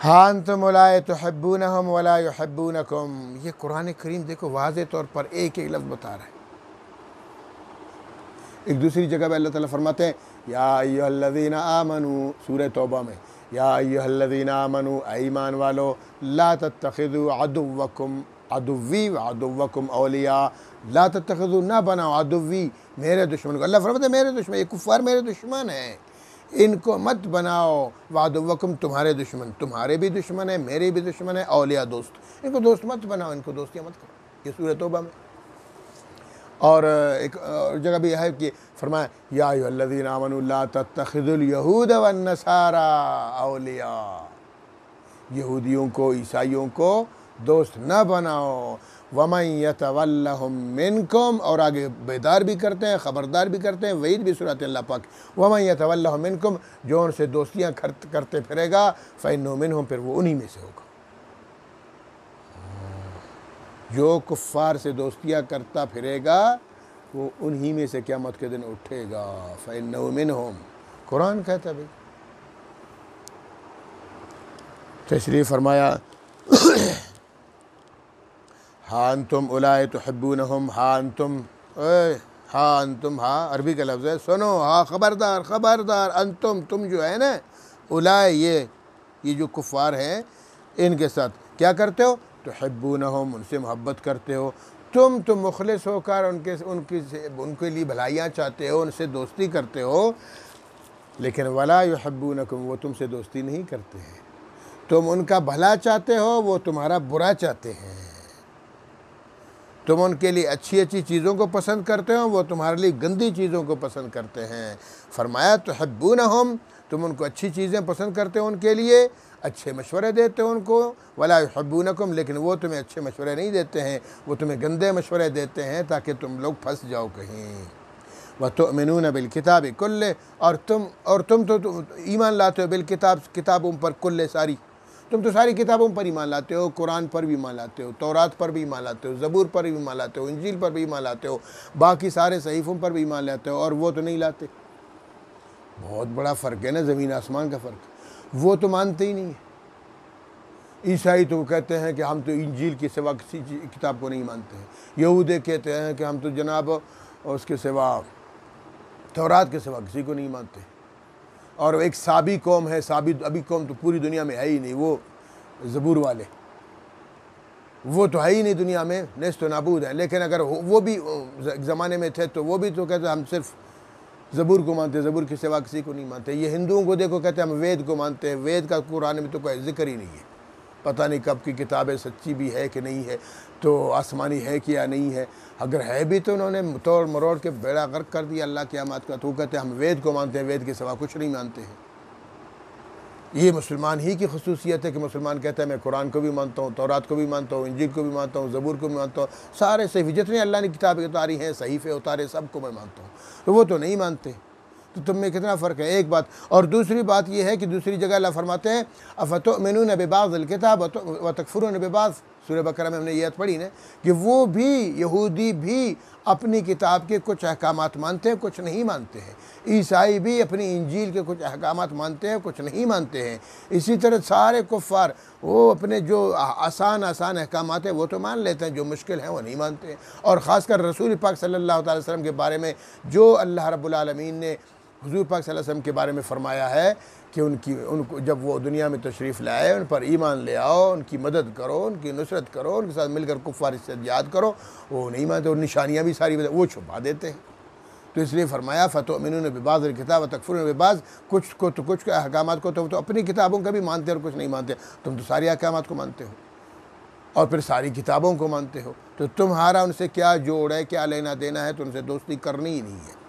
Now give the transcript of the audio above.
ہاں انتم اولئک تحبونہم ولا یحبونکم، یہ قرآن کریم دیکھو واضح طور پر ایک ایک لفظ بتا رہا ہے۔ ایک دوسری جگہ پہ اللہ تعالیٰ فرماتے ہیں یا ایھا الذین آمنوا، سورہ توبہ میں، یا ایھا الذین آمنوا، اے ایمان والو، لا تتخذوا عدوکم، عدوی وعدوکم اولیاء، لا تتخذوا، نہ بناؤ، عدوی، میرے دشمن کو، اللہ فرماتے ہیں میرے دشمن، یہ کفار میرے دشمن ہیں، ان کو مت بناؤ، وعدوکم، تمہارے دشمن، تمہارے بھی دشمن ہیں، میرے بھی دشمن ہیں، اولیاء، دوست، ان کو دوست مت بناؤ، ان کو دوستیاں مت کرو، یہ سورہ توبہ میں۔ اور ایک جگہ بھی ہے کہ فرمایا یا ایھا الذین آمنوا لا تتخذوا الیہود والنصارى اولیاء، یہودیوں کو، عیسائیوں کو دوست نہ بناؤ، ومن یتولہم منکم، اور آگے بیدار بھی کرتے ہیں، خبردار بھی کرتے ہیں، وعید بھی سناتے ہیں اللہ پاک، ومن یتولہم منکم، جو ان سے دوستیاں کرتے پھرے گا، فإنہ منہم، پھر وہ انہی میں سے ہوگا۔ جو کفار سے دوستیاں کرتا پھرے گا وہ انہی میں سے قیامت کے دن اٹھے گا، فإنہ منہم، قرآن کہتا ہے بھائی۔ تشریف فرمایا ہاں انتم اولئک تحبونہم، ہاں انتم، ہاں انتم، ہاں عربی کا لفظ ہے، سنو، ہاں خبردار، خبردار، انتم، تم جو ہے نا، اولئک، یہ جو کفار ہیں، ان کے ساتھ کیا کرتے ہو؟ تحبونہم، ان سے محبت کرتے ہو، تم مخلص ہو کر ان کے لیے بھلائیاں چاہتے ہو، ان سے دوستی کرتے ہو، لیکن ولا یحبونکم، وہ تم سے دوستی نہیں کرتے ہیں، تم ان کا بھلا چاہتے ہو، وہ تمہارا برا چاہتے ہیں، تم ان کے لیے اچھی اچھی چیزوں کو پسند کرتے ہو، وہ تمہارے لیے گندی چیزوں کو پسند کرتے ہیں۔ فرمایا تحبونہم، تم ان کو اچھی چیزیں پسند کرتے ہو، ان کے لیے اچھے مشورے دیتے ہو ان کو، ولا یحبونکم، لیکن وہ تمہیں اچھے مشورے نہیں دیتے ہیں، وہ تمہیں گندے مشورے دیتے ہیں تاکہ تم لوگ پھنس جاؤ کہیں۔ وَتُؤْمِنُونَ بِالْكِتَابِ كُلِّهِ، اور تم تو ایمان لاتے ہو بالکتاب، کتابوں پر، کل، ساری، تم تو ساری کتابوں پر ایمان لاتے ہو، قرآن پر بھی ایمان لاتے ہو، تورات پر بھی ایمان لاتے ہو، زبور پر بھی ایمان لاتے ہو، انجیل پر بھی ایمان لاتے ہو، باقی سارے صحیفوں پر بھی ایمان لاتے ہو، اور وہ تو نہیں لاتے۔ بہت بڑا فرق ہے نا، زمین آسمان کا فرق۔ وہ تو مانتے ہی نہیں ہیں۔ عیسائی تو کہتے ہیں کہ ہم تو انجیل کے سوا کسی کتاب کو نہیں مانتے ہیں، یہودی کہتے ہیں کہ ہم تو جناب اس کے سوا، تورات کے سوا کسی کو نہیں مانتے، اور ایک سابی قوم ہے، سابی ابھی قوم تو پوری دنیا میں ہے ہی نہیں، وہ زبور والے، وہ تو ہے ہی نہیں دنیا میں، نیست و نابود ہیں، لیکن اگر وہ بھی ایک زمانے میں تھے تو وہ بھی تو کہتے ہیں ہم صرف زبور کو مانتے ہیں، زبور کے سوا کسی کو نہیں مانتے۔ یہ ہندوؤں کو دیکھو، کہتے ہیں ہم وید کو مانتے ہیں، وید کا قرآن میں تو کوئی ذکر ہی نہیں ہے، پتہ نہیں کب کی کتاب ہے، سچی بھی ہے کہ نہیں ہے، تو آسمانی ہے کہ یا نہیں ہے، اگر ہے بھی تو انہوں نے توڑ مروڑ کے بیڑا غرق کر دیا اللہ قیامت کا، تو وہ کہتے ہیں ہم وید کو مانتے ہیں، وید کے سوا کچھ نہیں مانتے ہیں۔ یہ مسلمان ہی کی خصوصیت ہے کہ مسلمان کہتا ہے میں قرآن کو بھی مانتا ہوں، تورات کو بھی مانتا ہوں، انجیل کو بھی مانتا ہوں، زبور کو بھی مانتا ہوں، سارے صحیفے جتنے اللہ نے کتابیں اتاری ہیں، صحیفے اتارے، سب کو میں مانتا ہوں، تو وہ تو نہیں مانتے۔ تو تم میں کتنا فرق ہے، ایک بات۔ اور دوسری بات یہ ہے کہ دوسری جگہ اللہ فرماتے ہیں افتؤمنون ببعض الکتاب وتکفرون ببعض، سورہ بقرہ میں ہم نے یہ آیت پڑھی نا، کہ وہ بھی، یہودی بھی اپنی کتاب کے کچھ احکامات مانتے ہیں، کچھ نہیں مانتے ہیں، عیسائی بھی اپنی انجیل کے کچھ احکامات مانتے ہیں، کچھ نہیں مانتے ہیں، اسی طرح سارے کفار وہ اپنے جو آسان احکامات ہیں وہ تو مان لیتے ہیں، جو مشکل ہیں وہ نہیں مانتے ہیں۔ اور خاص کر رسول پاک صلی اللہ تعالی وسلم کے بارے میں جو اللہ رب العالمین نے حضور پاک صلی اللہ علیہ وسلم کے بارے میں فرمایا ہے کہ ان کو جب وہ دنیا میں تشریف لائے، ان پر ایمان لے آؤ، ان کی مدد کرو، ان کی نصرت کرو، ان کے ساتھ مل کر کفار سے جہاد کرو، وہ نہیں مانتے، اور نشانیاں بھی ساری وہ چھپا دیتے ہیں۔ تو اس لیے فرمایا فتؤمنون ببعض الکتاب وتکفرون ببعض، کچھ کو تو کچھ احکامات کو تو اپنی کتابوں کا بھی مانتے اور کچھ نہیں مانتے، تم تو ساری احکامات کو مانتے ہو اور پھر ساری کتابوں کو مانتے ہو، تو تمہارا ان سے کیا جوڑ ہے، کیا لینا دینا ہے، تو ان سے دوستی کرنی ہی نہیں ہے۔